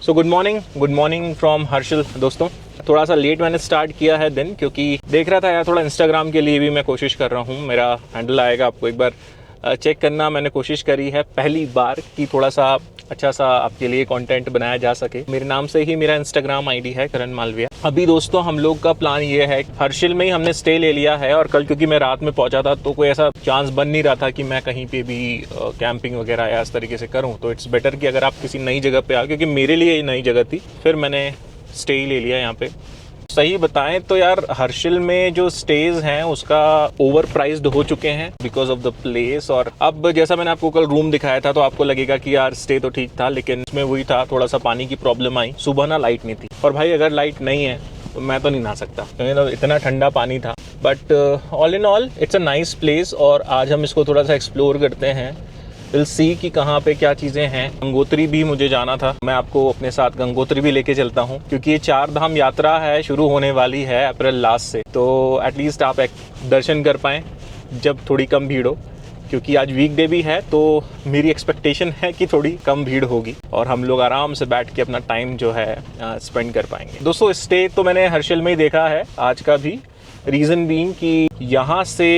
So good morning from Harshal. दोस्तों थोड़ा सा लेट मैंने स्टार्ट किया है दिन, क्योंकि देख रहा था यार थोड़ा इंस्टाग्राम के लिए भी मैं कोशिश कर रहा हूँ। मेरा हैंडल आएगा, आपको एक बार चेक करना। मैंने कोशिश करी है पहली बार कि थोड़ा सा अच्छा सा आपके लिए कंटेंट बनाया जा सके। मेरे नाम से ही मेरा इंस्टाग्राम आईडी है, करण मालविया। अभी दोस्तों हम लोग का प्लान ये है, हर्षिल में ही हमने स्टे ले लिया है, और कल क्योंकि मैं रात में पहुंचा था तो कोई ऐसा चांस बन नहीं रहा था कि मैं कहीं पे भी कैंपिंग वगैरह या इस तरीके से करूं। तो इट्स बेटर कि अगर आप किसी नई जगह पे आओ, क्योंकि मेरे लिए ये नई जगह थी, फिर मैंने स्टे ही ले लिया यहाँ पे। सही बताएं तो यार हर्षिल में जो स्टेज हैं उसका ओवर प्राइस्ड हो चुके हैं बिकॉज ऑफ द प्लेस। और अब जैसा मैंने आपको कल रूम दिखाया था तो आपको लगेगा कि यार स्टे तो ठीक था, लेकिन इसमें वही था, थोड़ा सा पानी की प्रॉब्लम आई। सुबह ना लाइट नहीं थी, और भाई अगर लाइट नहीं है तो मैं तो नहीं नहा सकता, क्योंकि इतना ठंडा पानी था। But all in all it's a nice place, और आज हम इसको थोड़ा सा एक्सप्लोर करते हैं। विल सी कि कहाँ पे क्या चीज़ें हैं। गंगोत्री भी मुझे जाना था, मैं आपको अपने साथ गंगोत्री भी लेके चलता हूँ, क्योंकि ये 4 धाम यात्रा है, शुरू होने वाली है अप्रैल लास्ट से। तो एटलीस्ट आप एक दर्शन कर पाएँ जब थोड़ी कम भीड़ हो, क्योंकि आज वीकडे भी है तो मेरी एक्सपेक्टेशन है कि थोड़ी कम भीड़ होगी और हम लोग आराम से बैठ के अपना टाइम जो है स्पेंड कर पाएंगे। दोस्तों स्टे तो मैंने हर्षिल में ही देखा है आज का भी, रीज़न बीइंग कि यहाँ से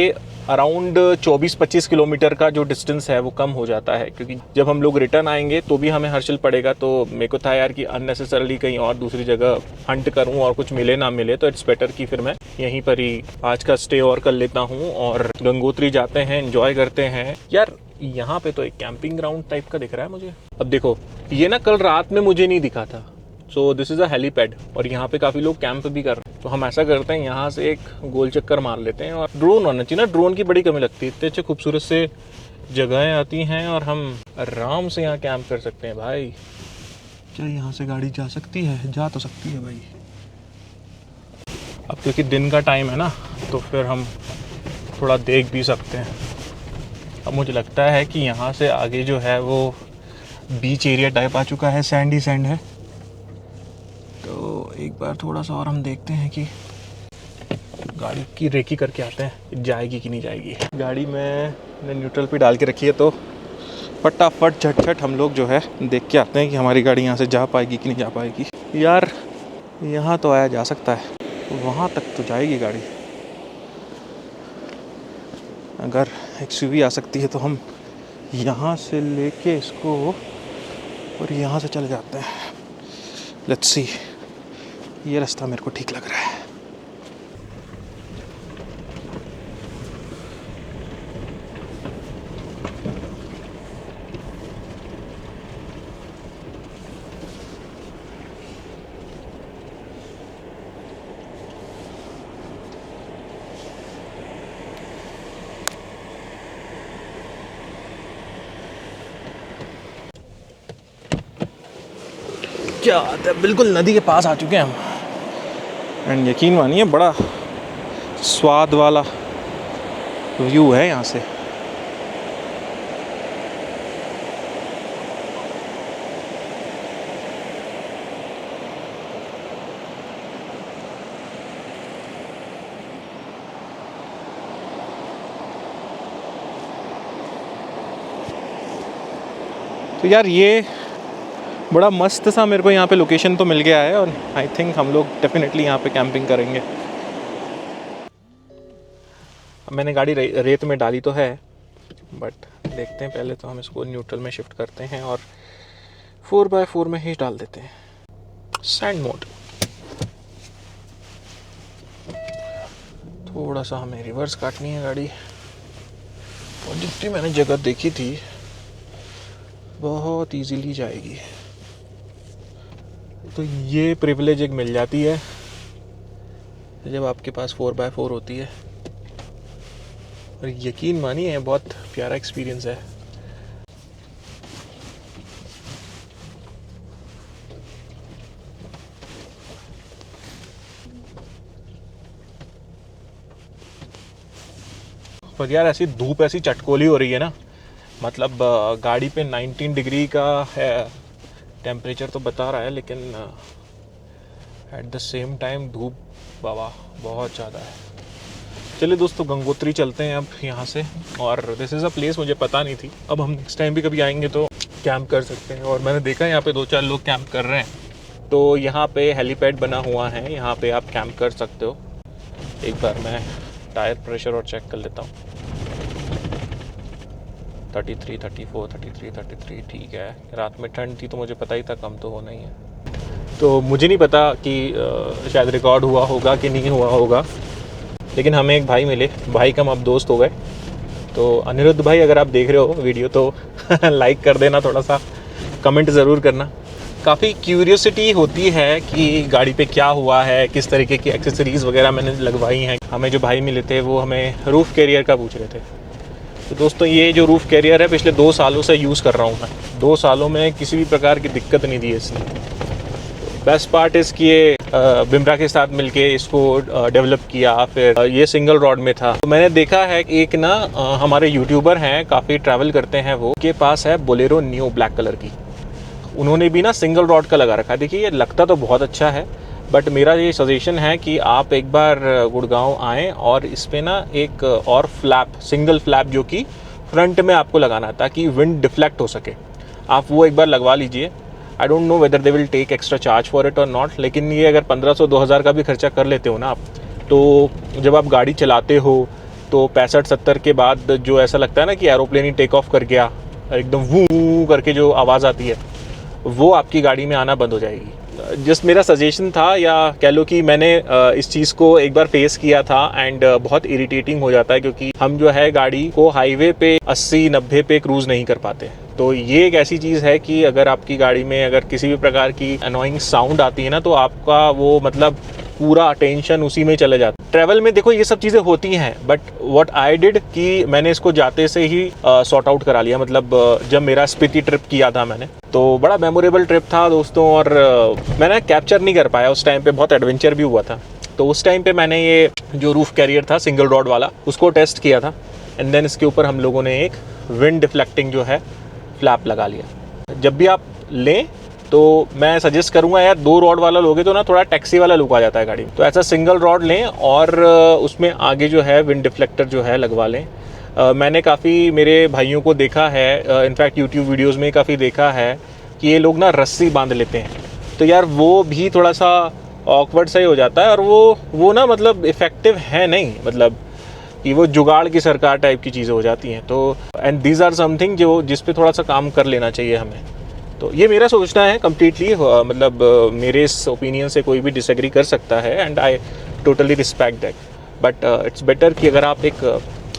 अराउंड 24-25 किलोमीटर का जो डिस्टेंस है वो कम हो जाता है, क्योंकि जब हम लोग रिटर्न आएंगे तो भी हमें हर्षिल पड़ेगा। तो मेरे को था यार कि अननेसेसरली कहीं और दूसरी जगह हंट करूं और कुछ मिले ना मिले, तो इट्स बेटर कि फिर मैं यहीं पर ही आज का स्टे और कर लेता हूं और गंगोत्री जाते हैं, एंजॉय करते हैं। यार यहाँ पे तो एक कैंपिंग ग्राउंड टाइप का दिख रहा है मुझे। अब देखो ये ना कल रात में मुझे नहीं दिखा था। So this is a helipad, और यहाँ पे काफ़ी लोग कैंप भी कर रहे हैं। तो हम ऐसा करते हैं, यहाँ से एक गोल चक्कर मार लेते हैं। और ड्रोन होना चाहिए ना, ड्रोन की बड़ी कमी लगती है। इतने अच्छे खूबसूरत से जगहें आती हैं और हम आराम से यहाँ कैंप कर सकते हैं। भाई क्या यहाँ से गाड़ी जा सकती है? जा तो सकती है भाई। अब क्योंकि दिन का टाइम है ना, तो फिर हम थोड़ा देख भी सकते हैं। अब मुझे लगता है कि यहाँ से आगे जो है वो बीच एरिया टाइप आ चुका है, सैंड ही सैंड है। तो एक बार थोड़ा सा और हम देखते हैं कि गाड़ी की रेकी करके आते हैं, जाएगी कि नहीं जाएगी। गाड़ी में न्यूट्रल पे डाल के रखी है, तो फटाफट झट हम लोग जो है देख के आते हैं कि हमारी गाड़ी यहाँ से जा पाएगी कि नहीं जा पाएगी। यार यहाँ तो आया जा सकता है, वहाँ तक तो जाएगी गाड़ी। अगर एक्सयूवी आ सकती है तो हम यहाँ से लेके इसको और यहाँ से चले जाते हैं। लेट्स सी, ये रास्ता मेरे को ठीक लग रहा है। क्या बात है, बिल्कुल नदी के पास आ चुके हैं हम। एंड यकीन मानिए बड़ा स्वाद वाला व्यू है यहाँ से। तो यार ये बड़ा मस्त सा मेरे को यहाँ पे लोकेशन तो मिल गया है, और आई थिंक हम लोग डेफिनेटली यहाँ पे कैंपिंग करेंगे। मैंने गाड़ी रेत में डाली तो है, बट देखते हैं, पहले तो हम इसको न्यूट्रल में शिफ्ट करते हैं और 4x4 में ही डाल देते हैं, सैंड मोड। थोड़ा सा हमें रिवर्स काटनी है गाड़ी, और जितनी मैंने जगह देखी थी बहुत इजीली जाएगी। तो ये प्रिविलेज एक मिल जाती है जब आपके पास 4x4 होती है, और यकीन मानिए बहुत प्यारा एक्सपीरियंस है। पर यार ऐसी धूप ऐसी चटकोली हो रही है ना, मतलब गाड़ी पे 19 डिग्री का है टेम्परेचर तो बता रहा है, लेकिन एट द सेम टाइम धूप बाबा बहुत ज़्यादा है। चलिए दोस्तों गंगोत्री चलते हैं अब यहाँ से। और दिस इज़ अ प्लेस मुझे पता नहीं थी, अब हम नेक्स्ट टाइम भी कभी आएंगे तो कैंप कर सकते हैं। और मैंने देखा यहाँ पे 2-4 लोग कैंप कर रहे हैं। तो यहाँ पे हेलीपैड बना हुआ है, यहाँ पे आप कैंप कर सकते हो। एक बार मैं टायर प्रेशर और चेक कर लेता हूँ। 33, 34, 33, 33 ठीक है। रात में ठंड थी तो मुझे पता ही था कम तो होना ही है। तो मुझे नहीं पता कि शायद रिकॉर्ड हुआ होगा कि नहीं हुआ होगा, लेकिन हमें एक भाई मिले, भाई का हम अब दोस्त हो गए। तो अनिरुद्ध भाई, अगर आप देख रहे हो वीडियो तो लाइक कर देना, थोड़ा सा कमेंट ज़रूर करना। काफ़ी क्यूरियोसिटी होती है कि गाड़ी पे क्या हुआ है, किस तरीके की एक्सेसरीज़ वगैरह मैंने लगवाई हैं। हमें जो भाई मिले थे वो हमें रूफ़ कैरियर का पूछ रहे थे। तो दोस्तों ये जो रूफ़ कैरियर है पिछले 2 सालों से यूज़ कर रहा हूँ मैं। 2 सालों में किसी भी प्रकार की दिक्कत नहीं दी है इसने। बेस्ट पार्ट इसकी ये बिमरा के साथ मिलके इसको डेवलप किया। फिर ये सिंगल रॉड में था। तो मैंने देखा है एक ना हमारे यूट्यूबर हैं, काफ़ी ट्रैवल करते हैं, वो के पास है बोलेरो न्यू ब्लैक कलर की। उन्होंने भी ना सिंगल रॉड का लगा रखा है। देखिए ये लगता तो बहुत अच्छा है, बट मेरा ये सजेशन है कि आप एक बार गुड़गांव आएँ और इस पर ना एक और फ्लैप, सिंगल फ्लैप जो कि फ्रंट में आपको लगाना है ताकि विंड डिफ्लेक्ट हो सके, आप वो एक बार लगवा लीजिए। I don't know whether they will take extra charge for it और नॉट, लेकिन ये अगर 1500-2000 का भी खर्चा कर लेते हो ना आप, तो जब आप गाड़ी चलाते हो तो 65-70 के बाद जो ऐसा लगता है ना कि एरोप्लेन ही टेक ऑफ कर गया, एकदम वू करके जो आवाज़ आती है, वो आपकी गाड़ी में आना बंद हो जाएगी। जस्ट मेरा सजेशन था, या कह लो कि मैंने इस चीज़ को एक बार फेस किया था एंड बहुत इरिटेटिंग हो जाता है, क्योंकि हम जो है गाड़ी को हाईवे पे 80-90 पे क्रूज़ नहीं कर पाते। तो ये एक ऐसी चीज़ है कि अगर आपकी गाड़ी में अगर किसी भी प्रकार की अनोइंग साउंड आती है ना, तो आपका वो मतलब पूरा अटेंशन उसी में चले जाता है। ट्रैवल में देखो ये सब चीज़ें होती हैं, बट व्हाट आई डिड कि मैंने इसको जाते से ही सॉर्ट आउट करा लिया। मतलब जब मेरा स्पीति ट्रिप किया था मैंने, तो बड़ा मेमोरेबल ट्रिप था दोस्तों। और मैंने कैप्चर नहीं कर पाया उस टाइम पे, बहुत एडवेंचर भी हुआ था। तो उस टाइम पे मैंने ये जो रूफ कैरियर था सिंगल रॉड वाला, उसको टेस्ट किया था एंड देन इसके ऊपर हम लोगों ने एक विंड डिफ्लेक्टिंग जो है फ्लैप लगा लिया। जब भी आप लें तो मैं सजेस्ट करूंगा यार, 2 रॉड वाला लोगे तो ना थोड़ा टैक्सी वाला लुक आ जाता है गाड़ी में। तो ऐसा सिंगल रॉड लें और उसमें आगे जो है विंड डिफ्लेक्टर जो है लगवा लें। मैंने काफ़ी मेरे भाइयों को देखा है, इनफैक्ट यूट्यूब वीडियोज़ में काफ़ी देखा है कि ये लोग ना रस्सी बांध लेते हैं। तो यार वो भी थोड़ा सा ऑकवर्ड सा ही हो जाता है, और वो ना मतलब इफ़ेक्टिव है नहीं, मतलब कि वो जुगाड़ की सरकार टाइप की चीज़ें हो जाती हैं। तो एंड दीज आर समथिंग जो जिस पे थोड़ा सा काम कर लेना चाहिए हमें। तो ये मेरा सोचना है कम्प्लीटली, मतलब मेरे इस ओपिनियन से कोई भी डिसएग्री कर सकता है and I totally respect that, but it's better कि अगर आप एक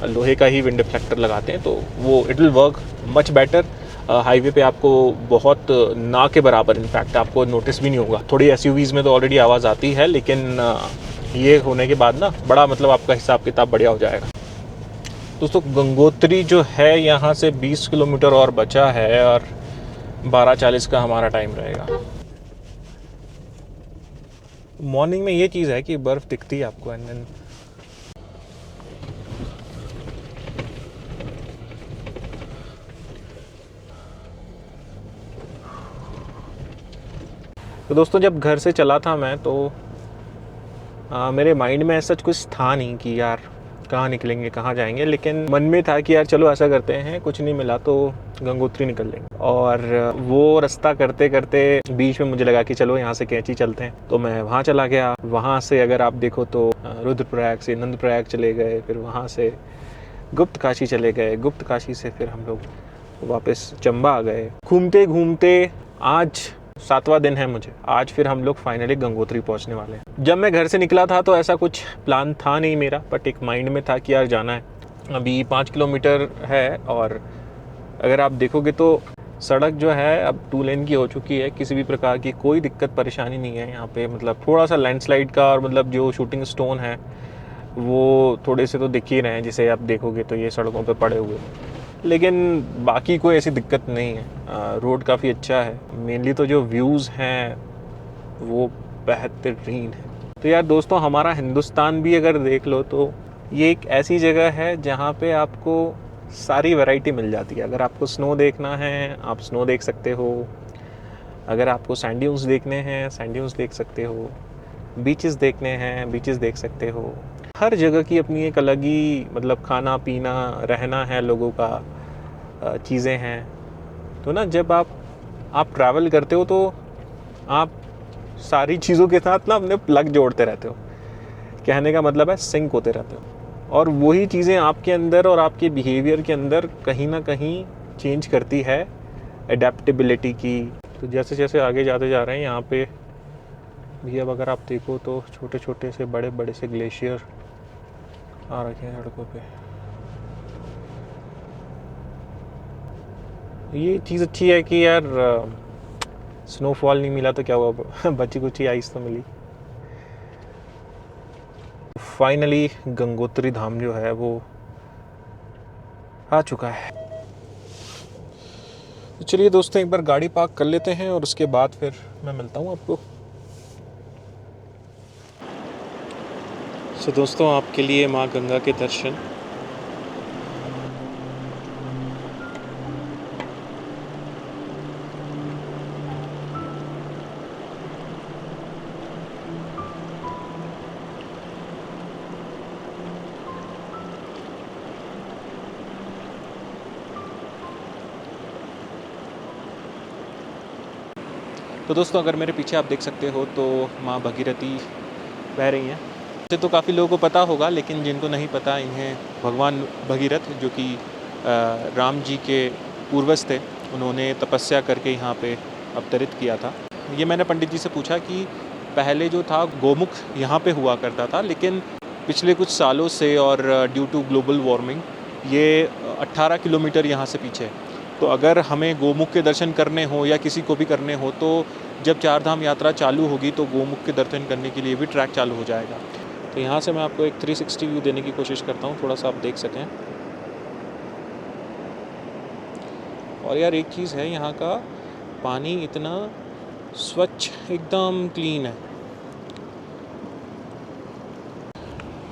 लोहे का ही विंड डिफ्लेक्टर लगाते हैं तो वो it will work much better. Highway पे आपको बहुत ना के बराबर इनफैक्ट आपको नोटिस भी नहीं होगा। थोड़ी एसयूवीज़ में तो ऑलरेडी आवाज़ आती है, लेकिन ये होने के बाद ना बड़ा मतलब आपका हिसाब किताब बढ़िया हो जाएगा। दोस्तों गंगोत्री जो है यहाँ से 20 किलोमीटर और बचा है और 12:40 का हमारा टाइम रहेगा। मॉर्निंग में ये चीज़ है कि बर्फ़ दिखती है आपको एंड देन तो दोस्तों जब घर से चला था मैं तो मेरे माइंड में ऐसा कुछ था नहीं कि यार कहाँ निकलेंगे, कहाँ जाएंगे, लेकिन मन में था कि यार चलो ऐसा करते हैं, कुछ नहीं मिला तो गंगोत्री निकल लेंगे। और वो रास्ता करते करते बीच में मुझे लगा कि चलो यहाँ से कैंची चलते हैं, तो मैं वहाँ चला गया। वहाँ से अगर आप देखो तो रुद्रप्रयाग से नंदप्रयाग चले गए, फिर वहाँ से गुप्त काशी चले गए, गुप्त काशी से फिर हम लोग वापस चंबा आ गए। घूमते घूमते आज 7वां दिन है मुझे, आज फिर हम लोग फाइनली गंगोत्री पहुंचने वाले हैं। जब मैं घर से निकला था तो ऐसा कुछ प्लान था नहीं मेरा, बट एक माइंड में था कि यार जाना है। अभी 5 किलोमीटर है और अगर आप देखोगे तो सड़क जो है अब 2 लेन की हो चुकी है, किसी भी प्रकार की कोई दिक्कत परेशानी नहीं है यहाँ पे। मतलब थोड़ा सा लैंडस्लाइड का और मतलब जो शूटिंग स्टोन है वो थोड़े से तो दिख ही रहे हैं, जिसे आप देखोगे तो ये सड़कों पे पड़े हुए, लेकिन बाकी कोई ऐसी दिक्कत नहीं है। रोड काफ़ी अच्छा है, मेनली तो जो व्यूज़ हैं वो बेहतरीन है। तो यार दोस्तों हमारा हिंदुस्तान भी अगर देख लो तो ये एक ऐसी जगह है जहाँ पे आपको सारी वैरायटी मिल जाती है। अगर आपको स्नो देखना है आप स्नो देख सकते हो, अगर आपको सैंड ड्यून्स देखने हैं सैंड ड्यून्स देख सकते हो, बीचेस देखने हैं बीचेस देख सकते हो। हर जगह की अपनी एक अलग ही मतलब खाना पीना रहना है लोगों का, चीज़ें हैं। तो ना जब आप ट्रैवल करते हो तो आप सारी चीज़ों के साथ ना अपने प्लग जोड़ते रहते हो। कहने का मतलब है सिंक होते रहते हो, और वही चीज़ें आपके अंदर और आपके बिहेवियर के अंदर कहीं ना कहीं चेंज करती है एडेप्टेबिलिटी की। तो जैसे जैसे आगे जाते जा रहे हैं यहाँ पे भी, अब अगर आप देखो तो छोटे छोटे से बड़े बड़े से ग्लेशियर आ रखे हैं सड़कों पे। ये चीज़ अच्छी है कि यार स्नोफॉल नहीं मिला तो क्या हुआ, बची कुची आइस तो मिली। फाइनली गंगोत्री धाम जो है वो आ चुका है। तो चलिए दोस्तों, एक बार गाड़ी पार्क कर लेते हैं और उसके बाद फिर मैं मिलता हूँ आपको। तो दोस्तों, आपके लिए माँ गंगा के दर्शन। तो दोस्तों, अगर मेरे पीछे आप देख सकते हो तो माँ भगीरथी बह रही हैं। वैसे तो काफ़ी लोगों को पता होगा, लेकिन जिनको नहीं पता, इन्हें भगवान भगीरथ, जो कि राम जी के पूर्वज थे, उन्होंने तपस्या करके यहाँ पे अवतरित किया था। ये मैंने पंडित जी से पूछा कि पहले जो था गोमुख यहाँ पे हुआ करता था, लेकिन पिछले कुछ सालों से और ड्यू टू ग्लोबल वार्मिंग ये 18 किलोमीटर यहाँ से पीछे है। तो अगर हमें गोमुख के दर्शन करने हो या किसी को भी करने हो, तो जब चारधाम यात्रा चालू होगी तो गोमुख के दर्शन करने के लिए भी ट्रैक चालू हो जाएगा। तो यहाँ से मैं आपको एक 360 व्यू देने की कोशिश करता हूँ, थोड़ा सा आप देख सकें। और यार एक चीज़ है, यहाँ का पानी इतना स्वच्छ, एकदम क्लीन है।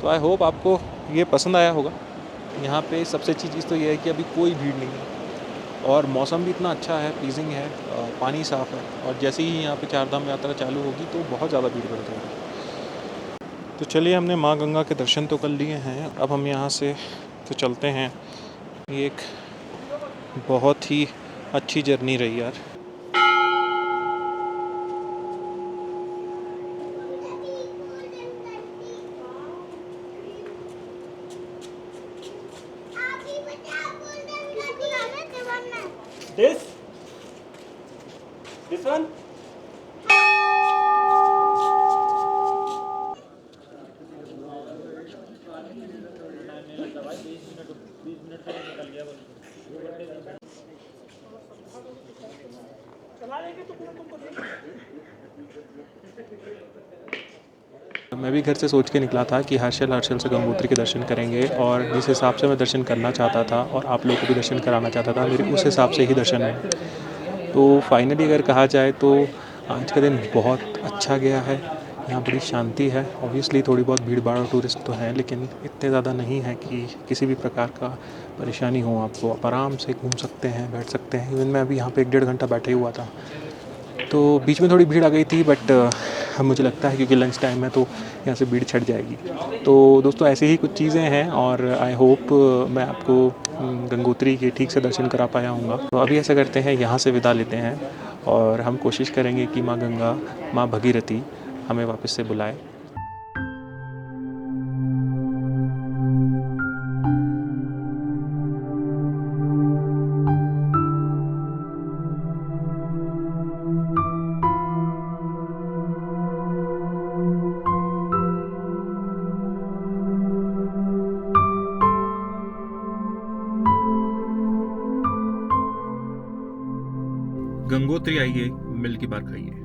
तो आई होप आपको ये पसंद आया होगा। यहाँ पे सबसे अच्छी चीज़ तो ये है कि अभी कोई भीड़ नहीं है और मौसम भी इतना अच्छा है, प्लीजिंग है, पानी साफ़ है। और जैसे ही यहाँ पे चारधाम यात्रा चालू होगी तो बहुत ज़्यादा भीड़ बढ़ जाएगी। तो चलिए, हमने माँ गंगा के दर्शन तो कर लिए हैं, अब हम यहाँ से तो चलते हैं। ये एक बहुत ही अच्छी जर्नी रही यार। This one? मैं भी घर से सोच के निकला था कि हर्षल से गंगोत्री के दर्शन करेंगे, और जिस हिसाब से मैं दर्शन करना चाहता था और आप लोगों को भी दर्शन कराना चाहता था, मेरे उस हिसाब से ही दर्शन है। तो फाइनली अगर कहा जाए तो आज का दिन बहुत अच्छा गया है। यहाँ बड़ी शांति है। ऑब्वियसली थोड़ी बहुत भीड़ भाड़ और टूरिस्ट तो हैं, लेकिन इतने ज़्यादा नहीं है कि किसी भी प्रकार का परेशानी हो आपको। आप आराम से घूम सकते हैं, बैठ सकते हैं। इवन मैं अभी यहाँ पे 1-1.5 घंटा बैठा ही हुआ था, तो बीच में थोड़ी भीड़ आ गई थी, बट मुझे लगता है क्योंकि लंच टाइम है तो यहाँ से भीड़ छट जाएगी। तो दोस्तों, ऐसी ही कुछ चीज़ें हैं, और आई होप मैं आपको गंगोत्री के ठीक से दर्शन करा पाया हूँगा। तो अभी ऐसा करते हैं, यहाँ से विदा लेते हैं और हम कोशिश करेंगे कि माँ गंगा, माँ भगीरथी हमें वापस से बुलाए। गंगोत्री आइए, मिल की बार खाइए।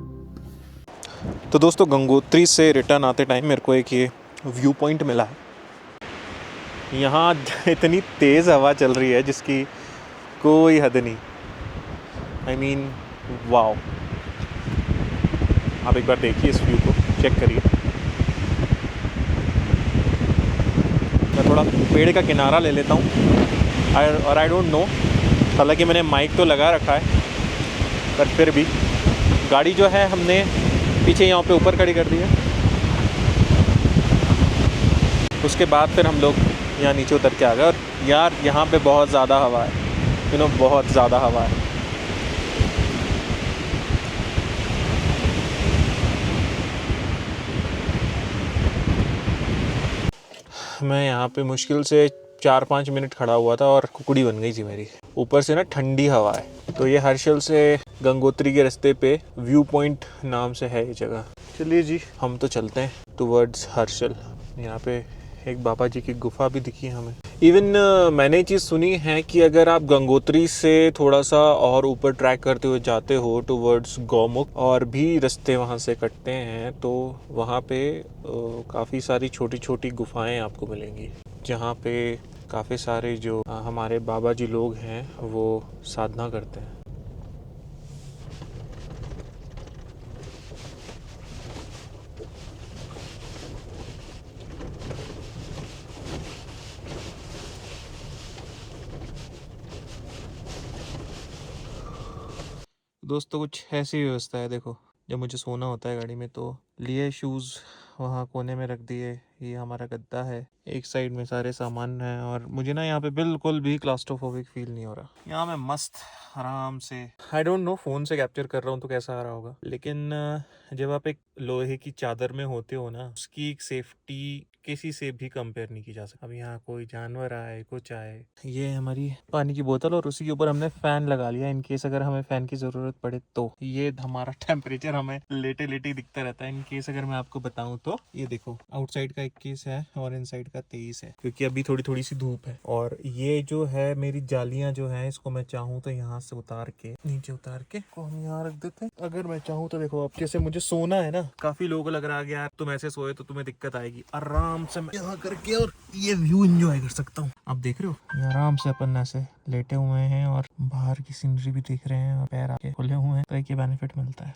तो दोस्तों, गंगोत्री से रिटर्न आते टाइम मेरे को एक ये व्यू पॉइंट मिला है। यहाँ इतनी तेज़ हवा चल रही है जिसकी कोई हद नहीं। आई मीन वाओ, आप एक बार देखिए, इस व्यू को चेक करिए। मैं थोड़ा पेड़ का किनारा ले लेता हूँ, और आई डोंट नो, हालांकि मैंने माइक तो लगा रखा है, पर फिर भी गाड़ी जो है हमने पीछे यहाँ पे ऊपर खड़ी कर दी है। उसके बाद फिर हम लोग यहाँ नीचे उतर के आ गए। और यार यहाँ पे बहुत ज़्यादा हवा है, बहुत ज़्यादा हवा है। मैं यहाँ पे मुश्किल से 4-5 मिनट खड़ा हुआ था और कुकड़ी बन गई थी मेरी। ऊपर से ना ठंडी हवा है। तो ये हर्षल से गंगोत्री के रास्ते पे व्यू पॉइंट नाम से है ये जगह। चलिए जी, हम तो चलते हैं टुवर्ड्स हर्षल। यहाँ पे एक बाबा जी की गुफा भी दिखी हमें। इवन मैंने ये चीज़ सुनी है कि अगर आप गंगोत्री से थोड़ा सा और ऊपर ट्रैक करते हुए जाते हो टुवर्ड्स गौमुख और भी रास्ते वहाँ से कटते हैं तो वहाँ पे काफ़ी सारी छोटी छोटी गुफाएं आपको मिलेंगी, जहाँ पे काफ़ी सारे जो हमारे बाबा जी लोग हैं वो साधना करते हैं। दोस्तों कुछ ऐसी व्यवस्था है, देखो जब मुझे सोना होता है गाड़ी में तो लिए शूज़ वहाँ कोने में रख दिए, ये हमारा गद्दा है, एक साइड में सारे सामान हैं और मुझे ना यहाँ पे बिल्कुल भी क्लास्ट्रोफोबिक फील नहीं हो रहा। यहाँ मैं मस्त आराम से, आई डोंट नो फ़ोन से कैप्चर कर रहा हूँ तो कैसा आ रहा होगा, लेकिन जब आप एक लोहे की चादर में होते हो ना, उसकी एक सेफ्टी किसी से भी कंपेयर नहीं की जा सकती। अब यहाँ कोई जानवर आए कुछ आए, ये हमारी पानी की बोतल और उसी के ऊपर हमने फैन लगा लिया इन केस अगर हमें फैन की ज़रूरत पड़े तो। ये हमारा टेम्परेचर हमें लेटे लेटे दिखता रहता है इन केस अगर मैं आपको बताऊं तो। ये देखो आउटसाइड का 21 है और इनसाइड का 23 है, क्योंकि अभी थोड़ी थोड़ी सी धूप है। और ये जो है मेरी जालियां जो है, इसको मैं चाहूँ तो यहाँ से उतार के नीचे उतार के को हम यहाँ रख देते हैं। अगर मैं चाहूँ तो देखो, अब जैसे मुझे सोना है ना, काफी लोगों को लग रहा है यार तुम ऐसे सोए तो तुम्हें दिक्कत आएगी, आराम से मैं यहाँ करके और ये व्यू एंजॉय कर सकता हूँ। आप देख रहे हो ये आराम से अपन ऐसे लेटे हुए हैं और बाहर की सीनरी भी देख रहे हैं और पैर आके खुले हुए हैं, तो एक ये बेनिफिट मिलता है।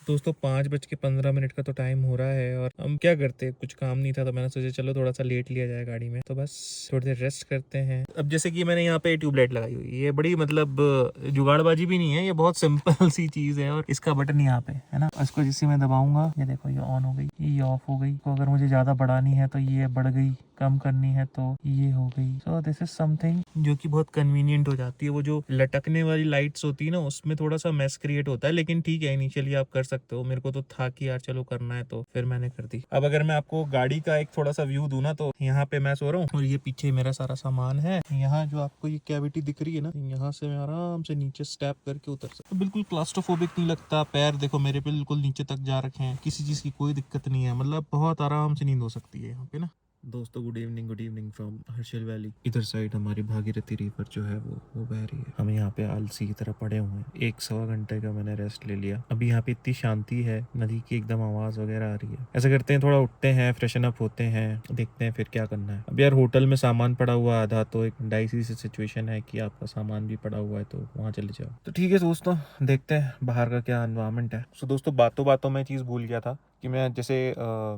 दोस्तों 5:15 का तो टाइम हो रहा है और हम क्या करते हैं, कुछ काम नहीं था तो मैंने सोचा चलो थोड़ा सा लेट लिया जाए गाड़ी में, तो बस थोड़ी देर रेस्ट करते हैं। अब जैसे कि मैंने यहाँ पे ट्यूबलाइट लगाई हुई है, ये बड़ी मतलब जुगाड़बाजी भी नहीं है, ये बहुत सिंपल सी चीज़ है और इसका बटन यहाँ पे है ना, इसको जिससे मैं दबाऊंगा ये देखो ये ऑन हो गई, ये ऑफ हो गई। तो अगर मुझे ज़्यादा बढ़ानी है तो ये बढ़ गई, कम करनी है तो ये हो गई। सो दिस इज समथिंग जो कि बहुत कन्वीनियंट हो जाती है। वो जो लटकने वाली लाइट्स होती है ना, उसमें थोड़ा सा मैस क्रिएट होता है, लेकिन ठीक है इनिशियली आप कर सकते हो। मेरे को तो था कि यार चलो करना है तो फिर मैंने कर दी। अब अगर मैं आपको गाड़ी का एक थोड़ा सा व्यू दूं ना, तो यहाँ पे मैं सो रहा हूँ और ये पीछे मेरा सारा सामान है। यहाँ जो आपको ये कैविटी दिख रही है ना, यहाँ से मैं आराम से नीचे स्टेप करके उतर सकता, बिल्कुल क्लास्ट्रोफोबिक नहीं लगता। पैर देखो मेरे बिल्कुल नीचे तक जा रखे हैं, किसी चीज की कोई दिक्कत नहीं है, मतलब बहुत आराम से नींद हो सकती है यहाँ पे ना। दोस्तों good evening from Harshal valley. इधर साइड हमारी भागीरथी रिवर जो है वो बह रही है। हम यहाँ पे आलसी की तरह पड़े हुए हैं। 1-1.25 घंटे का मैंने रेस्ट ले लिया। अभी यहाँ पे इतनी शांति है, नदी की एकदम आवाज वगैरह आ रही है। ऐसा करते हैं थोड़ा उठते हैं, फ्रेशन अप होते हैं, देखते हैं फिर क्या करना है। अब यार होटल में सामान पड़ा हुआ आधा, तो एक डाइसी सी सिचुएशन है कि आपका सामान भी पड़ा हुआ है तो वहाँ चले जाओ। तो ठीक है दोस्तों, देखते हैं बाहर का क्या एनवायरनमेंट है। तो दोस्तों बातों बातों में चीज़ भूल गया था कि मैं जैसे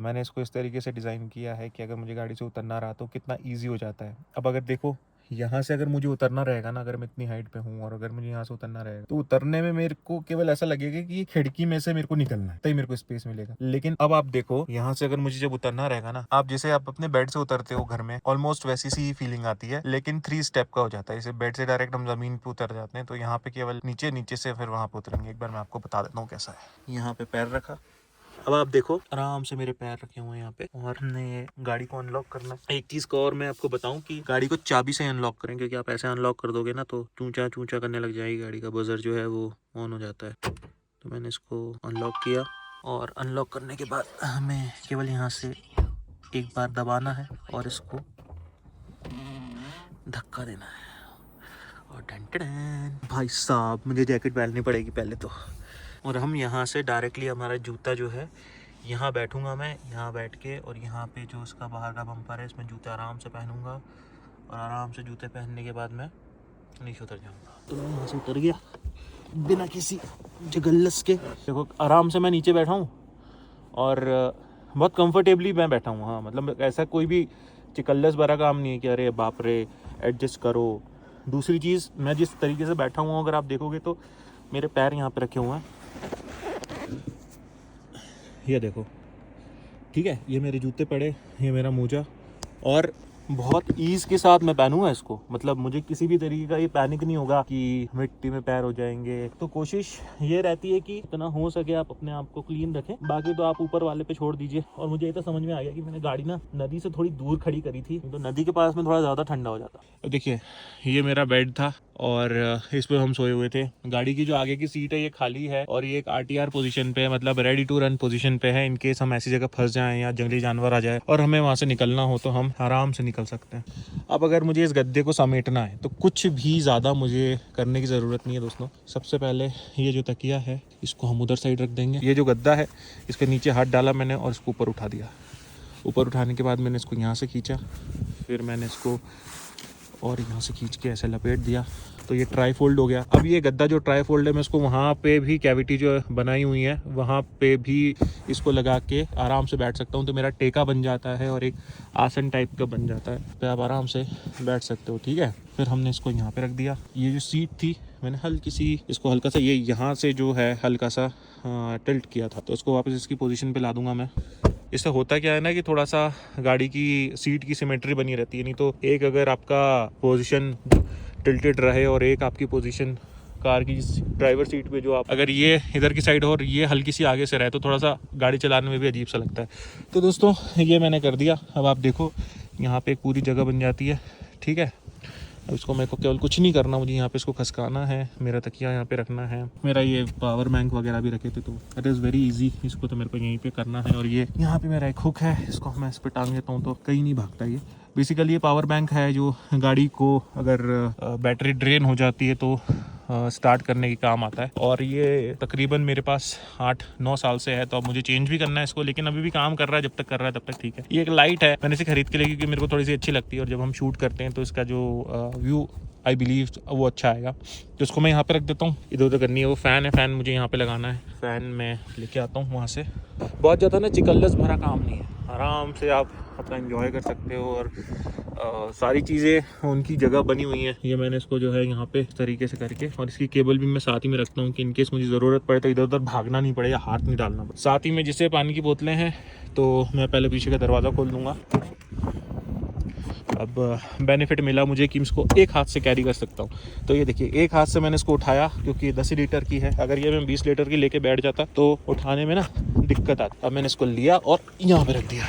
मैंने इसको इस तरीके से डिज़ाइन किया है कि अगर मुझे गाड़ी से उतरना रहा तो कितना ईजी हो जाता है। अब अगर देखो यहाँ से अगर मुझे उतरना रहेगा ना, अगर मैं इतनी हाइट पे हूँ और अगर मुझे यहाँ से उतरना रहेगा तो उतरने में मेरे को केवल ऐसा लगेगा कि खिड़की में से मेरे को निकलना है, तभी मेरे को स्पेस मिलेगा। लेकिन अब आप देखो यहाँ से अगर मुझे जब उतरना रहेगा ना, आप जैसे आप अपने बेड से उतरते हो घर में, ऑलमोस्ट वैसी सी फीलिंग आती है, लेकिन 3 स्टेप का हो जाता है। जैसे बेड से डायरेक्ट हम जमीन पे उतर जाते हैं, तो यहाँ पे केवल नीचे नीचे से फिर वहां पे उतरेंगे। एक बार मैं आपको बता देता हूँ कैसा है। यहाँ पे पैर रखा, अब आप देखो आराम से मेरे पैर रखे हुए हैं यहाँ पे, और हमने गाड़ी को अनलॉक करना है। एक चीज को और मैं आपको बताऊं कि गाड़ी को चाबी से अनलॉक करें, क्योंकि आप ऐसे अनलॉक कर दोगे ना तो चूचा चूचा करने लग जाएगी गाड़ी का बजर जो है वो ऑन हो जाता है। तो मैंने इसको अनलॉक किया और अनलॉक करने के बाद हमें केवल यहाँ से एक बार दबाना है और इसको धक्का देना है और टन भाई साहब मुझे जैकेट पहननी पड़ेगी पहले तो। और हम यहाँ से डायरेक्टली हमारा जूता जो है यहाँ बैठूंगा मैं, यहाँ बैठ के, और यहाँ पे जो उसका बाहर का बम्पर है इसमें जूते आराम से पहनूंगा और आराम से जूते पहनने के बाद मैं नीचे उतर जाऊंगा। तो मैं यहाँ से उतर गया बिना किसी जगल्लस के। देखो आराम से मैं नीचे बैठा हूँ और बहुत कंफर्टेबली मैं बैठा हूँ। हाँ मतलब ऐसा कोई भी चिकल्लस भरा काम नहीं है कि अरे बाप रे एडजस्ट करो। दूसरी चीज़, मैं जिस तरीके से बैठा हूँ अगर आप देखोगे तो मेरे पैर यहाँ पे रखे हुए हैं, ये देखो ठीक है, ये मेरे जूते पड़े, ये मेरा मोजा, और बहुत ईज़ के साथ मैं पहनूंगा इसको, मतलब मुझे किसी भी तरीके का ये पैनिक नहीं होगा कि मिट्टी में पैर हो जाएंगे। तो कोशिश ये रहती है कि इतना हो सके आप अपने आप को क्लीन रखें, बाकी तो आप ऊपर वाले पे छोड़ दीजिए। और मुझे ये तो समझ में आ गया कि मैंने गाड़ी ना नदी से थोड़ी दूर खड़ी करी थी, तो नदी के पास में थोड़ा ज़्यादा ठंडा हो जाता। देखिए ये मेरा बेड था और इस पर हम सोए हुए थे। गाड़ी की जो आगे की सीट है ये खाली है और ये एक RTR पोजीशन पे है, मतलब रेडी टू रन पोजीशन पे है। इनकेस हम ऐसी जगह फंस जाएं या जंगली जानवर आ जाए और हमें वहाँ से निकलना हो तो हम आराम से निकल सकते हैं। अब अगर मुझे इस गद्दे को समेटना है तो कुछ भी ज़्यादा मुझे करने की ज़रूरत नहीं है दोस्तों। सबसे पहले ये जो तकिया है इसको हम उधर साइड रख देंगे। ये जो गद्दा है इसके नीचे हाथ डाला मैंने और इसको ऊपर उठा दिया। ऊपर उठाने के बाद मैंने इसको यहाँ से खींचा, फिर मैंने इसको और यहाँ से खींच के ऐसे लपेट दिया, तो ये ट्राई फोल्ड हो गया। अब ये गद्दा जो ट्राई फोल्ड है मैं इसको वहाँ पे भी कैविटी जो बनाई हुई है वहाँ पे भी इसको लगा के आराम से बैठ सकता हूँ। तो मेरा टेका बन जाता है और एक आसन टाइप का बन जाता है, तो आप आराम से बैठ सकते हो। ठीक है, फिर हमने इसको यहाँ पे रख दिया। ये जो सीट थी मैंने हल्की सी इसको हल्का सा ये यहाँ से जो है हल्का सा टिल्ट किया था, तो इसको वापस इसकी पोजीशन पे ला दूंगा मैं। इससे होता क्या है ना कि थोड़ा सा गाड़ी की सीट की सिमेट्री बनी रहती है। नहीं तो एक अगर आपका पोजीशन टिल्टेड रहे और एक आपकी पोजीशन कार की ड्राइवर सीट पे जो आप अगर ये इधर की साइड हो और ये हल्की सी आगे से रहे तो थोड़ा सा गाड़ी चलाने में भी अजीब सा लगता है। तो दोस्तों ये मैंने कर दिया। अब आप देखो यहाँ पे एक पूरी जगह बन जाती है। ठीक है, अब इसको मेरे को केवल कुछ नहीं करना, मुझे यहाँ पे इसको खसकाना है, मेरा तकिया यहाँ पे रखना है, मेरा ये पावर बैंक वगैरह भी रखे थे तो इट इज़ वेरी इजी। इसको तो मेरे को यहीं पे करना है और ये यहाँ पे मेरा एक हुक है, इसको मैं इस पर टांग देता हूँ तो कहीं नहीं भागता। ये बेसिकली ये पावर बैंक है जो गाड़ी को अगर बैटरी ड्रेन हो जाती है तो स्टार्ट करने के काम आता है। और ये तकरीबन मेरे पास 8-9 साल से है, तो अब मुझे चेंज भी करना है इसको, लेकिन अभी भी काम कर रहा है। जब तक कर रहा है तब तक ठीक है। ये एक लाइट है, मैंने इसे खरीद के लिए क्योंकि मेरे को थोड़ी सी अच्छी लगती है और जब हम शूट करते हैं तो इसका जो व्यू आई बिलीव वो अच्छा आएगा। तो इसको मैं यहाँ पे रख देता हूँ। इधर उधर करनी है। वो फ़ैन है, फ़ैन मुझे यहाँ पे लगाना है। फ़ैन मैं लेके आता हूँ वहाँ से। बहुत ज़्यादा ना चिकल्लस भरा काम नहीं है, आराम से आप अपना एंजॉय कर सकते हो और सारी चीज़ें उनकी जगह बनी हुई हैं। ये मैंने इसको जो है यहाँ पे इस तरीके से करके और इसकी केबल भी मैं साथ ही में रखता हूँ कि इनकेस मुझे ज़रूरत पड़े तो इधर उधर भागना नहीं पड़े या हाथ नहीं डालना पड़े। साथ ही में जिससे पानी की बोतलें हैं तो मैं पहले पीछे का दरवाज़ा खोल दूँगा। अब बेनिफिट मिला मुझे कि इसको एक हाथ से कैरी कर सकता हूँ। तो ये देखिए एक हाथ से मैंने इसको उठाया क्योंकि 10 लीटर की है। अगर ये मैं 20 लीटर की लेके बैठ जाता तो उठाने में ना दिक्कत आती। अब मैंने इसको लिया और यहाँ पे रख दिया।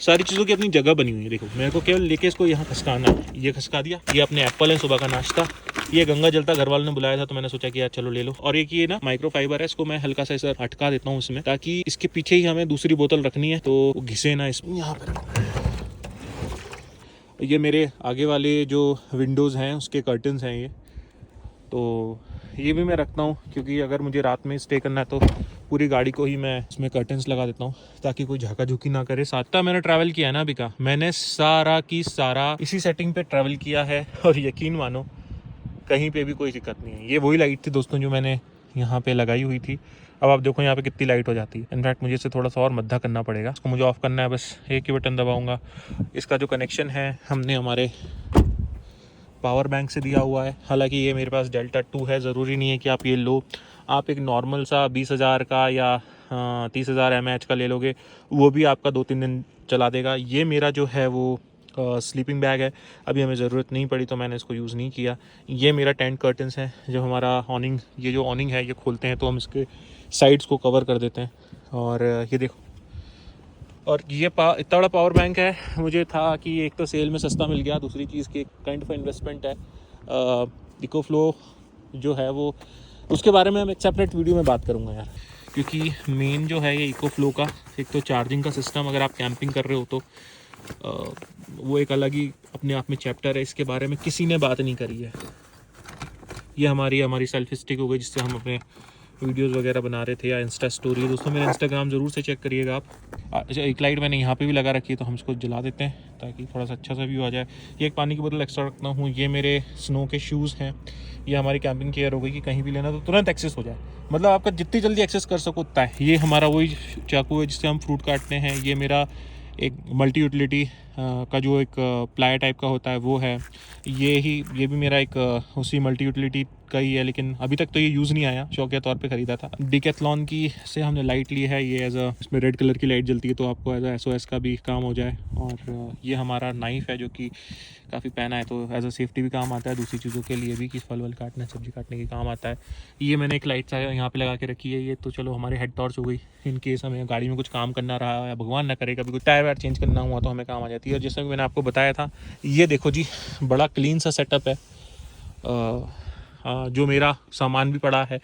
सारी चीज़ों की अपनी जगह बनी हुई है। देखो मेरे को केवल लेके इसको यहाँ खसकाना है। ये खसका दिया। ये अपने एप्पल है, सुबह का नाश्ता। ये गंगा जलता घर वालों ने बुलाया था तो मैंने सोचा कि यार चलो ले लो। और एक ये ना माइक्रो फाइबर है, इसको मैं हल्का सा इसे अटका देता हूँ इसमें, ताकि इसके पीछे ही हमें दूसरी बोतल रखनी है तो घिसे ना इसमें। यहाँ पे रखो। ये मेरे आगे वाले जो विंडोज़ हैं उसके कर्टन्स हैं ये, तो ये भी मैं रखता हूँ क्योंकि अगर मुझे रात में स्टे करना है तो पूरी गाड़ी को ही मैं इसमें कर्टन्स लगा देता हूँ ताकि कोई झाका झुकी ना करे। साथ मैंने ट्रैवल किया है ना अभी का, मैंने सारा की सारा इसी सेटिंग पे ट्रैवल किया है और यकीन मानो कहीं पे भी कोई दिक्कत नहीं है। ये वही लाइट थी दोस्तों जो मैंने यहाँ पे लगाई हुई थी। अब आप देखो यहाँ पे कितनी लाइट हो जाती है। इनफैक्ट मुझे इसे थोड़ा सा और मद्दा करना पड़ेगा। इसको मुझे ऑफ़ करना है, बस एक ही बटन दबाऊँगा। इसका जो कनेक्शन है हमने हमारे पावर बैंक से दिया हुआ है। हालांकि ये मेरे पास डेल्टा 2 है, ज़रूरी नहीं है कि आप ये लो। आप एक नॉर्मल सा 20,000 का या 30,000 mAh का ले लोगे, वो भी आपका 2-3 दिन चला देगा। ये मेरा जो है वो स्लीपिंग बैग है, अभी हमें ज़रूरत नहीं पड़ी तो मैंने इसको यूज़ नहीं किया। ये मेरा टेंट कर्टन्स है। जब हमारा ऑनिंग, ये जो ऑनिंग है ये खोलते हैं तो हम इसके साइड्स को कवर कर देते हैं। और ये देखो, और ये इतना बड़ा पावर बैंक है। मुझे था कि एक तो सेल में सस्ता मिल गया, दूसरी चीज़ की एक काइंड ऑफ इन्वेस्टमेंट है। इको फ्लो जो है वो, उसके बारे में हम एक सेपरेट वीडियो में बात करूँगा यार, क्योंकि मेन जो है ये इको फ्लो का एक तो चार्जिंग का सिस्टम, अगर आप कैंपिंग कर रहे हो तो वो एक अलग ही अपने आप में चैप्टर है। इसके बारे में किसी ने बात नहीं करी है। ये हमारी सेल्फी स्टिक हो गई जिससे हम अपने वीडियोस वगैरह बना रहे थे, या इंस्टा स्टोरी। दोस्तों मेरा इंस्टाग्राम ज़रूर से चेक करिएगा आप। अच्छा, एक लाइट मैंने यहाँ पे भी लगा रखी है तो हम इसको जला देते हैं ताकि थोड़ा सा अच्छा सा व्यू आ जाए। ये एक पानी की बोतल एक्स्ट्रा रखता हूँ। ये मेरे स्नो के शूज़ हैं। ये हमारी कैंपिंग केयर हो गई कि कहीं भी लेना तो तुरंत एक्सेस हो जाए, मतलब आपका जितनी जल्दी एक्सेस कर सको उतना है। ये हमारा वही चाकू है जिससे हम फ्रूट काटते हैं। ये मेरा एक मल्टी यूटिलिटी का जो एक प्लाई टाइप का होता है वो है। ये भी मेरा एक उसी मल्टी यूटिलिटी का ही है, लेकिन अभी तक तो ये यूज़ नहीं आया, शौकिया तौर पे ख़रीदा था। डिकैथलॉन की से हमने लाइट ली है, ये एज अ इसमें रेड कलर की लाइट जलती है तो आपको एज अ SOS का भी काम हो जाए। और ये हमारा नाइफ़ है जो कि काफ़ी पहना है तो एज अ सेफ्टी भी काम आता है, दूसरी चीज़ों के लिए भी कि फल वल काटना सब्ज़ी काटने के काम आता है। ये मैंने एक लाइट यहाँ पे लगा के रखी है, ये तो चलो हमारे हेड टॉर्च हो गई, इन केस हमें गाड़ी में कुछ काम करना रहा या भगवान ना करे कभी कुछ टायर वायर चेंज करना हुआ तो हमें काम आ जाती है। और जैसा कि मैंने आपको बताया था, ये देखो जी बड़ा क्लीन सा सेटअप है। जो मेरा सामान भी पड़ा है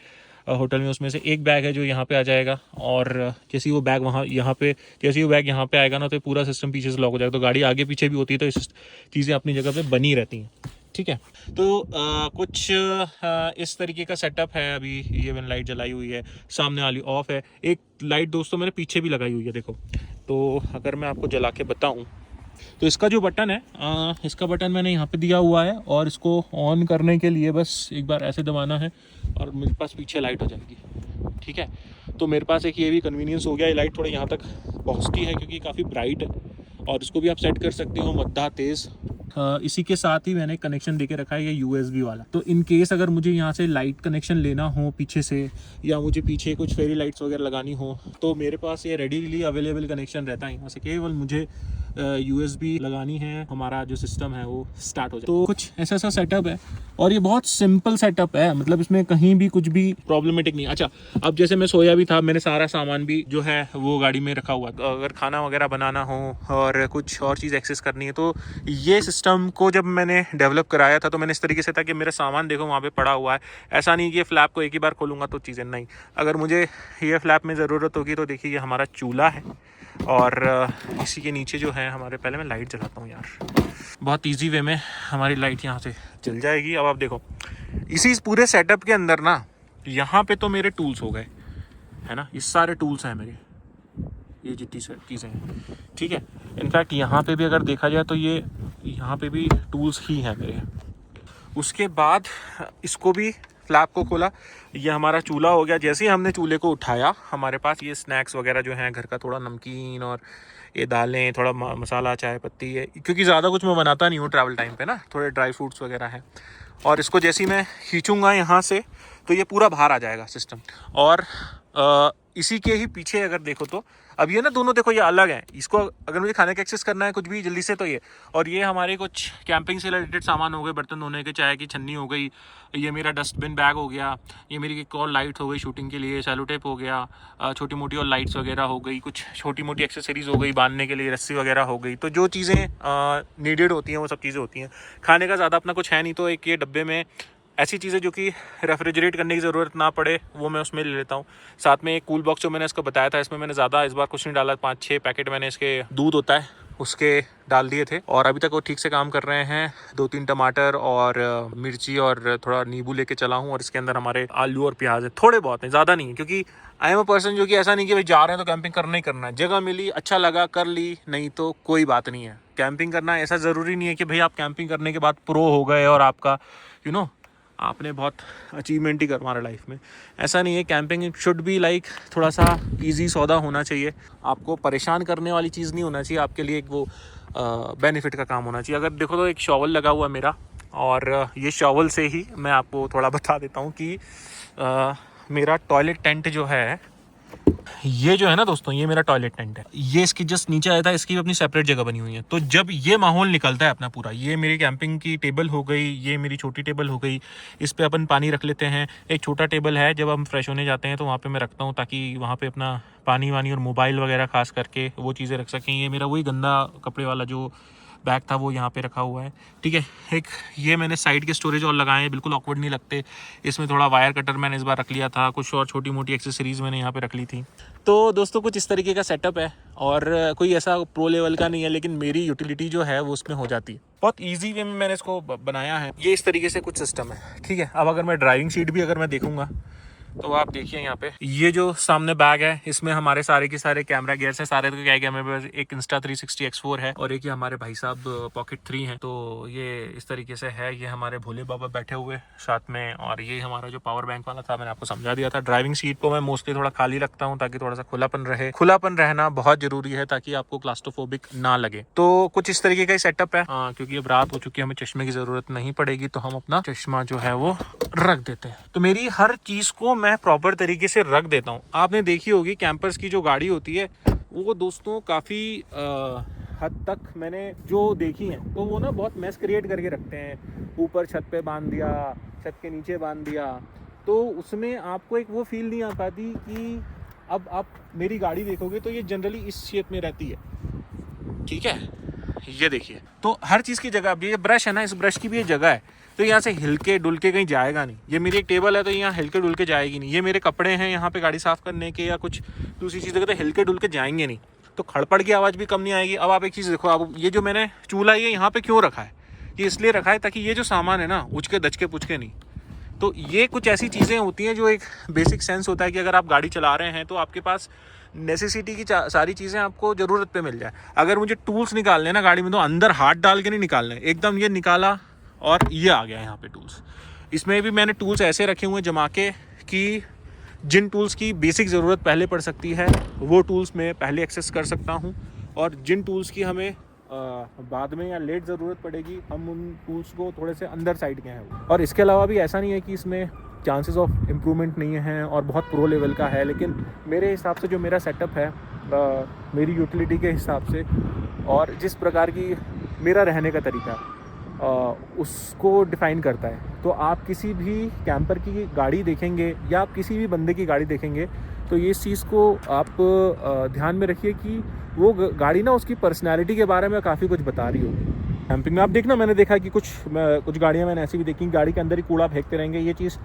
होटल में, उसमें से एक बैग है जो यहाँ पे आ जाएगा, और जैसे ही वो बैग जैसे ही वो बैग यहाँ पे आएगा ना तो पूरा सिस्टम पीछे से लॉक हो जाएगा। तो गाड़ी आगे पीछे भी होती है तो इस चीज़ें अपनी जगह पे बनी रहती हैं, ठीक है। तो कुछ इस तरीके का सेटअप है। अभी ये मैंने लाइट जलाई हुई है, सामने वाली ऑफ है। एक लाइट दोस्तों मैंने पीछे भी लगाई हुई है, देखो। तो अगर मैं आपको जला के बताऊँ तो इसका जो बटन है, इसका बटन मैंने यहाँ पे दिया हुआ है, और इसको ऑन करने के लिए बस एक बार ऐसे दबाना है और मेरे पास पीछे लाइट हो जाएगी, ठीक है। तो मेरे पास एक ये भी कन्वीनियंस हो गया, ये लाइट थोड़े यहाँ तक पहुँचती है क्योंकि काफ़ी ब्राइट है, और इसको भी आप सेट कर सकते हो मद्दा तेज़। इसी के साथ ही मैंने कनेक्शन देके रखा है ये USB वाला, तो इन केस अगर मुझे यहाँ से लाइट कनेक्शन लेना हो पीछे से, या मुझे पीछे कुछ फेरी लाइट्स वगैरह लगानी हो, तो मेरे पास ये रेडीली अवेलेबल कनेक्शन रहता है। यहाँ से केवल मुझे USB लगानी है, हमारा जो सिस्टम है वो स्टार्ट हो जाए। तो कुछ ऐसा सा सेटअप है, और ये बहुत सिंपल सेटअप है, मतलब इसमें कहीं भी कुछ भी प्रॉब्लमेटिक नहीं। अच्छा, अब जैसे मैं सोया भी था, मैंने सारा सामान भी जो है वो गाड़ी में रखा हुआ, अगर खाना वगैरह बनाना हो और कुछ और चीज़ एक्सेस करनी है, तो ये सिस्टम को जब मैंने डेवलप कराया था तो मैंने इस तरीके से था कि मेरा सामान देखो वहाँ पे पड़ा हुआ है। ऐसा नहीं कि ये फ्लैप को एक ही बार खोलूँगा तो चीज़ें, नहीं, अगर मुझे ये फ्लैप में ज़रूरत होगी तो देखिए ये हमारा चूल्हा है, और इसी के नीचे जो है हमारे, पहले मैं लाइट जलाता हूँ यार, बहुत इजी वे में हमारी लाइट यहाँ से जल जाएगी। अब आप देखो इसी पूरे सेटअप के अंदर ना, यहाँ पे तो मेरे टूल्स हो गए, है ना, ये सारे टूल्स हैं मेरे, ये जितनी चीज़ें हैं, ठीक है। इनफैक्ट यहाँ पे भी अगर देखा जाए तो ये यहाँ पे भी टूल्स ही हैं मेरे। उसके बाद इसको भी फ्लैप को खोला, ये हमारा चूल्हा हो गया। जैसे ही हमने चूल्हे को उठाया, हमारे पास ये स्नैक्स वगैरह जो हैं घर का, थोड़ा नमकीन और ये दालें, थोड़ा मसाला, चाय पत्ती है, क्योंकि ज़्यादा कुछ मैं बनाता नहीं हूँ ट्रैवल टाइम पे ना, थोड़े ड्राई फ्रूट्स वगैरह हैं। और इसको जैसे ही मैं खींचूँगा यहाँ से तो ये पूरा बाहर आ जाएगा सिस्टम। और इसी के ही पीछे अगर देखो तो अब ये ना दोनों देखो ये अलग हैं। इसको अगर मुझे खाने का एक्सेस करना है कुछ भी जल्दी से तो ये, और ये हमारे कुछ कैंपिंग से रिलेटेड सामान हो गए, बर्तन धोने के, चाय की छन्नी हो गई, ये मेरा डस्टबिन बैग हो गया, ये मेरी एक और लाइट हो गई शूटिंग के लिए, सैलो टेप हो गया, छोटी मोटी और लाइट्स वगैरह हो गई, कुछ छोटी मोटी एक्सेसरीज हो गई, बांधने के लिए रस्सी वगैरह हो गई। तो जो चीज़ें नीडेड होती हैं वो सब चीज़ें होती हैं। खाने का ज़्यादा अपना कुछ है नहीं, तो एक ये डब्बे में ऐसी चीज़ें जो कि रेफ्रिजरेट करने की ज़रूरत ना पड़े वो मैं उसमें ले लेता हूँ। साथ में एक कूल बॉक्स जो मैंने इसको बताया था, इसमें मैंने ज़्यादा इस बार कुछ नहीं डाला, 5-6 पैकेट मैंने इसके दूध होता है उसके डाल दिए थे, और अभी तक वो ठीक से काम कर रहे हैं। 2-3 टमाटर और मिर्ची और थोड़ा नींबू लेके चला हूँ, और इसके अंदर हमारे आलू और प्याज है, थोड़े बहुत हैं, ज़्यादा नहीं है, क्योंकि आई एम अ पर्सन जो कि ऐसा नहीं कि भाई जा रहे हैं तो कैंपिंग करना ही करना है। जगह मिली, अच्छा लगा, कर ली, नहीं तो कोई बात नहीं है। कैंपिंग करना ऐसा ज़रूरी नहीं है कि भाई आप कैंपिंग करने के बाद प्रो हो गए और आपका आपने बहुत अचीवमेंट ही करवाना लाइफ में, ऐसा नहीं है। कैंपिंग शुड बी लाइक थोड़ा सा इजी सौदा होना चाहिए, आपको परेशान करने वाली चीज़ नहीं होना चाहिए, आपके लिए एक वो बेनिफिट का काम होना चाहिए। अगर देखो तो एक शॉवल लगा हुआ है मेरा, और ये शॉवल से ही मैं आपको थोड़ा बता देता हूँ कि मेरा टॉयलेट टेंट जो है, ये जो है ना दोस्तों, ये मेरा टॉयलेट टेंट है, ये इसकी जस्ट नीचे आया था, इसकी भी अपनी सेपरेट जगह बनी हुई है। तो जब ये माहौल निकलता है अपना पूरा, ये मेरी कैंपिंग की टेबल हो गई, ये मेरी छोटी टेबल हो गई, इस पे अपन पानी रख लेते हैं। एक छोटा टेबल है, जब हम फ्रेश होने जाते हैं तो वहाँ पे मैं रखता हूँ, ताकि वहाँ पे अपना पानी वानी और मोबाइल वगैरह खास करके वो चीज़ें रख सकें। ये मेरा वही गंदा कपड़े वाला जो बैग था वो यहाँ पे रखा हुआ है, ठीक है। एक ये मैंने साइड के स्टोरेज और लगाए हैं, बिल्कुल ऑकवर्ड नहीं लगते। इसमें थोड़ा वायर कटर मैंने इस बार रख लिया था, कुछ और छोटी मोटी एक्सेसरीज मैंने यहाँ पे रख ली थी। तो दोस्तों कुछ इस तरीके का सेटअप है, और कोई ऐसा प्रो लेवल का नहीं है, लेकिन मेरी यूटिलिटी जो है वो उसमें हो जाती है। बहुत ईजी वे में मैंने इसको बनाया है, ये इस तरीके से कुछ सिस्टम है, ठीक है। अब अगर मैं ड्राइविंग सीट भी अगर मैं देखूँगा तो आप देखिए यहाँ पे ये जो सामने बैग है इसमें हमारे सारे के सारे कैमरा गियर्स हैं। सारे तो क्या है कि हमें एक Insta360 X4 है और एक ये हमारे भाई साहब पॉकेट 3 है। तो ये इस तरीके से है। ये हमारे भोले बाबा बैठे हुए साथ में, और ये हमारा जो पावर बैंक वाला था मैंने आपको समझा दिया था। ड्राइविंग सीट को मैं मोस्टली थोड़ा खाली रखता हूँ ताकि थोड़ा सा खुलापन रहे। खुलापन रहना बहुत जरूरी है ताकि आपको क्लास्ट्रोफोबिक ना लगे। तो कुछ इस तरीके का ही सेटअप है। क्योंकि अब रात हो चुकी है, हमें चश्मे की जरूरत नहीं पड़ेगी, तो हम अपना चश्मा जो है वो रख देते हैं। तो मेरी हर चीज को मैं प्रॉपर तरीके से रख देता हूँ। आपने देखी होगी कैंपर्स की जो गाड़ी होती है वो दोस्तों काफी हद तक मैंने जो देखी है तो वो ना बहुत मैस क्रिएट करके रखते हैं। ऊपर छत पे बांध दिया, छत के नीचे बांध दिया, तो उसमें आपको एक वो फील नहीं आ पाती कि अब आप मेरी गाड़ी देखोगे तो ये जनरली इस शेप में रहती है, ठीक है। ये देखिए, तो हर चीज़ की जगह, अब ये ब्रश है ना, इस ब्रश की भी ये जगह है, तो यहाँ से हिलके डुल के कहीं जाएगा नहीं। ये मेरी एक टेबल है तो यहाँ हिलके डुल के जाएगी नहीं। ये मेरे कपड़े हैं यहाँ पे गाड़ी साफ़ करने के या कुछ दूसरी चीज़ें तो हिलके डुल के जाएंगे नहीं, तो खड़पड़ की आवाज़ भी कम नहीं आएगी। अब आप एक चीज़ देखो, अब ये जो मैंने चूल्हा ये यहाँ पे क्यों रखा है, ये इसलिए रखा है ताकि ये जो सामान है ना उचके दचके पुचके नहीं। तो ये कुछ ऐसी चीज़ें होती हैं जो एक बेसिक सेंस होता है कि अगर आप गाड़ी चला रहे हैं तो आपके पास नेसेसिटी की सारी चीज़ें आपको ज़रूरत पे मिल जाए। अगर मुझे टूल्स निकालने ना गाड़ी में तो अंदर हाथ डाल के नहीं निकालने, एकदम ये निकाला और ये आ गया यहाँ पे टूल्स। इसमें भी मैंने टूल्स ऐसे रखे हुए हैं जमा के कि जिन टूल्स की बेसिक ज़रूरत पहले पड़ सकती है वो टूल्स मैं पहले एक्सेस कर सकता हूँ, और जिन टूल्स की हमें बाद में या लेट ज़रूरत पड़ेगी हम उन टूल्स को थोड़े से अंदर साइड के हैं। और इसके अलावा भी ऐसा नहीं है कि इसमें चांसेस ऑफ इम्प्रूवमेंट नहीं है और बहुत प्रो लेवल का है, लेकिन मेरे हिसाब से जो मेरा सेटअप है मेरी यूटिलिटी के हिसाब से और जिस प्रकार की मेरा रहने का तरीका उसको डिफ़ाइन करता है। तो आप किसी भी कैंपर की गाड़ी देखेंगे या आप किसी भी बंदे की गाड़ी देखेंगे तो ये इस चीज़ को आप ध्यान में रखिए कि वो गाड़ी ना उसकी पर्सनैलिटी के बारे में काफ़ी कुछ बता रही होगी। कैंपिंग में आप देखना, मैंने देखा कि कुछ गाड़ियाँ मैंने ऐसी भी देखी, गाड़ी के अंदर ही कूड़ा फेंकते रहेंगे, ये चीज़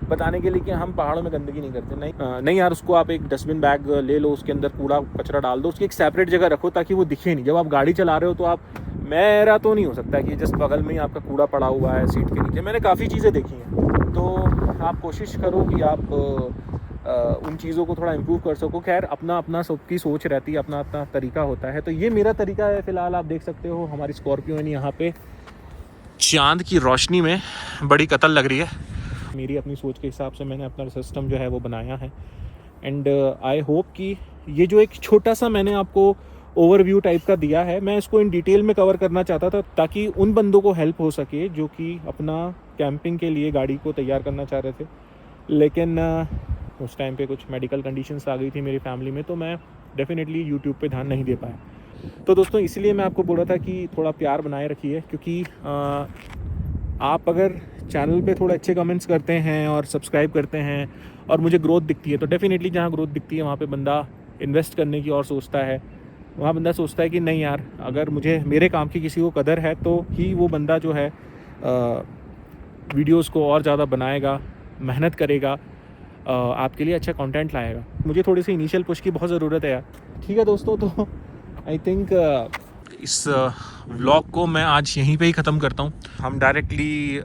बताने के लिए कि हम पहाड़ों में गंदगी नहीं करते। नहीं यार, उसको आप एक डस्टबिन बैग ले लो, उसके अंदर कूड़ा कचरा डाल दो, उसकी एक सेपरेट जगह रखो ताकि वो दिखे नहीं। जब आप गाड़ी चला रहे हो तो आप, मेरा तो नहीं हो सकता कि जस्ट बगल में ही आपका कूड़ा पड़ा हुआ है सीट के नीचे। मैंने काफ़ी चीज़ें देखी हैं, तो आप कोशिश करो कि आप उन चीज़ों को थोड़ा इम्प्रूव कर सको। खैर अपना सबकी सोच रहती है, अपना तरीका होता है। तो ये मेरा तरीका है। फ़िलहाल आप देख सकते हो हमारी स्कॉर्पियो यहाँ पे चाँद की रोशनी में बड़ी कतल लग रही है। मेरी अपनी सोच के हिसाब से मैंने अपना सिस्टम जो है वो बनाया है, एंड आई होप कि ये जो एक छोटा सा मैंने आपको ओवरव्यू टाइप का दिया है, मैं इसको इन डिटेल में कवर करना चाहता था ताकि उन बंदों को हेल्प हो सके जो कि अपना कैंपिंग के लिए गाड़ी को तैयार करना चाह रहे थे, लेकिन उस टाइम पे कुछ मेडिकल कंडीशंस आ गई थी मेरी फैमिली में, तो मैं डेफिनेटली यूट्यूब पे ध्यान नहीं दे पाया। तो दोस्तों इसलिए मैं आपको बोल रहा था कि थोड़ा प्यार बनाए रखिए, क्योंकि आप अगर चैनल पे थोड़े अच्छे कमेंट्स करते हैं और सब्सक्राइब करते हैं और मुझे ग्रोथ दिखती है, तो डेफिनेटली जहाँ ग्रोथ दिखती है वहाँ पे बंदा इन्वेस्ट करने की और सोचता है। वहाँ बंदा सोचता है कि नहीं यार, अगर मुझे मेरे काम की किसी को कदर है तो ही वो बंदा जो है वीडियोस को और ज़्यादा बनाएगा, मेहनत करेगा, आपके लिए अच्छा कंटेंट लाएगा। मुझे थोड़ी सी इनिशियल पुश की बहुत ज़रूरत है यार। ठीक है दोस्तों, तो आई थिंक इस व्लॉग को मैं आज यहीं पे ही ख़त्म करता हूँ। हम डायरेक्टली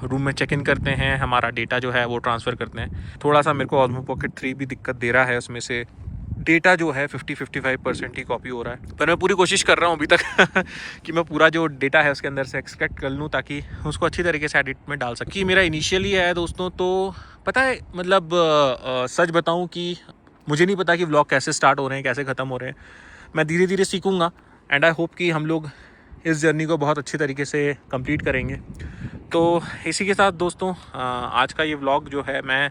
रूम में चेक इन करते हैं, हमारा डेटा जो है वो ट्रांसफ़र करते हैं। थोड़ा सा मेरे को ऑस्मो पॉकेट 3 भी दिक्कत दे रहा है, उसमें से डेटा जो है 50-55% ही कॉपी हो रहा है, पर मैं पूरी कोशिश कर रहा हूँ अभी तक कि मैं पूरा जो डेटा है उसके अंदर से एक्सट्रैक्ट कर लूँ ताकि उसको अच्छी तरीके से एडिट में डाल सकूँ। कि मेरा इनिशियली है दोस्तों, तो पता है मतलब सच बताऊँ कि मुझे नहीं पता कि व्लॉग कैसे स्टार्ट हो रहे हैं, कैसे ख़त्म हो रहे हैं। मैं धीरे धीरे सीखूँगा, एंड आई होप कि हम लोग इस जर्नी को बहुत अच्छे तरीके से कंप्लीट करेंगे। तो इसी के साथ दोस्तों आज का ये व्लॉग जो है मैं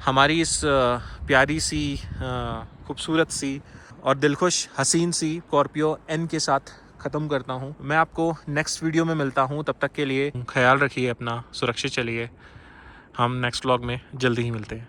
हमारी इस प्यारी सी खूबसूरत सी और दिलखुश हसीन सी स्कॉर्पियो N के साथ ख़त्म करता हूँ। मैं आपको नेक्स्ट वीडियो में मिलता हूँ, तब तक के लिए ख्याल रखिए अपना, सुरक्षित चलिए। हम नेक्स्ट व्लॉग में जल्दी ही मिलते हैं।